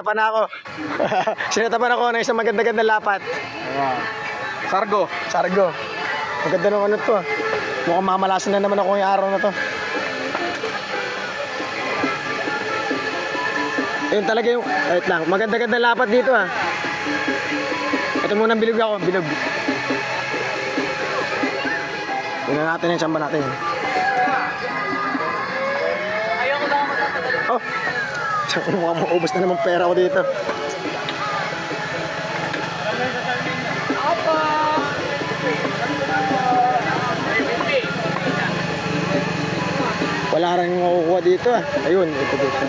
Sinatapan ako. Sinatapan ako ng isang maganda-ganda lapat. Ayan. Sargo. Sargo. Maganda ng ano to. Mukhang mamalasin na naman ako yung araw na to. Ayun talaga yung, wait lang, maganda-ganda lapat dito ha. Ito muna bilog ako, bilog. Tingnan natin yung samba natin. Oh, mukhang maubos na naman pera ko dito. Wala rin makukuha dito ah. Ayun, ito dito.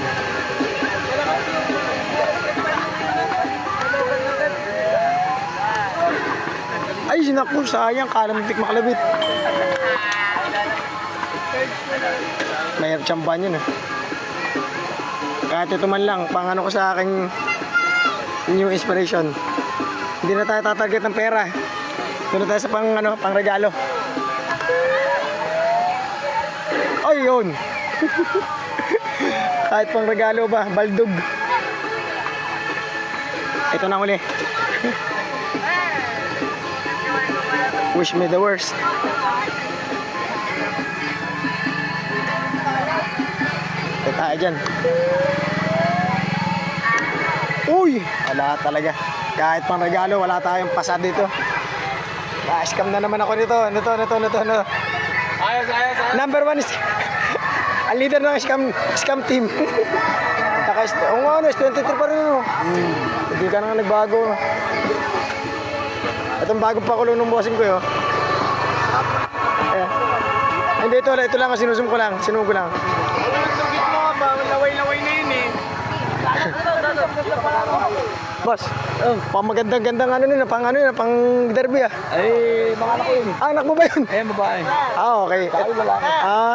Ay, sinaku, sayang, kalamtik makalabit. Mahirap tsambahan yun ah. Kahit ito man lang, pang ano ko sa aking new inspiration. Hindi na tayo tatarget ng pera. Doon na tayo sa pang, ano, pang regalo. Ay, yun. Kahit pang regalo ba, baldog. Ito na uli. Wish me the worst. Ito tayo dyan. Uy! Wala talaga. Kahit pang regalo, wala tayong pasar dito. Na-scam na naman ako nito. Nito. Ayos. Number 1 is ang leader ng scam team. Oo nga, ano, 23 pa rin. Hindi ka na nagbago. Itong bago pa kulong ng bossing ko yun. Hindi, ito lang, sinusum ko lang. Sinugo lang. Tugit mo nga ba? Laway-laway na yun eh. Boss, pang magandang-gandang ano nila, pang derby ah. Ay, mga anak ko yun. Ah, anak mo ba yun? Eh, babae. Ah, okay. Ay, lalaki.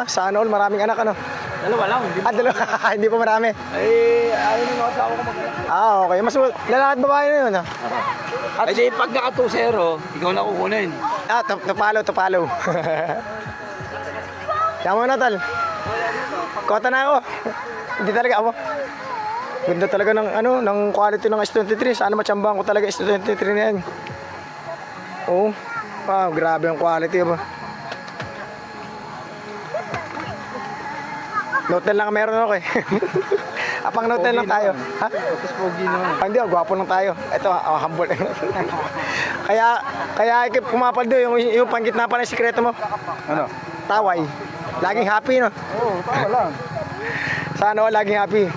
Sana all, maraming anak ano. Dalawa lang. Dalawa. Hindi pa marami. Ay, ayaw na mga asawa ko mag-anak. Okay. Mas lalaki at babae na yun ah. At di, pag naka-2-0, ikaw na kukunin. Tupalo. Kaya mo na, tal. Kota na ako. Hindi talaga ako. Ganda talaga ng quality ng S23. Sana matsambahan ko talaga S23 na yan. Oo. Wow, grabe ang quality ba. Note 10 lang meron ako eh. Apang note 10 lang tayo. Ha? Tapos pogi naman. Hindi, gwapo lang tayo. Ito, humble. kaya pumapaldo yung panggitna pa ng sikreto mo. Ano? Taway. Laging happy, no? Oo, tawa lang. Sana laging happy.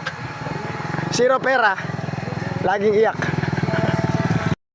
Zero pera. Laging iyak.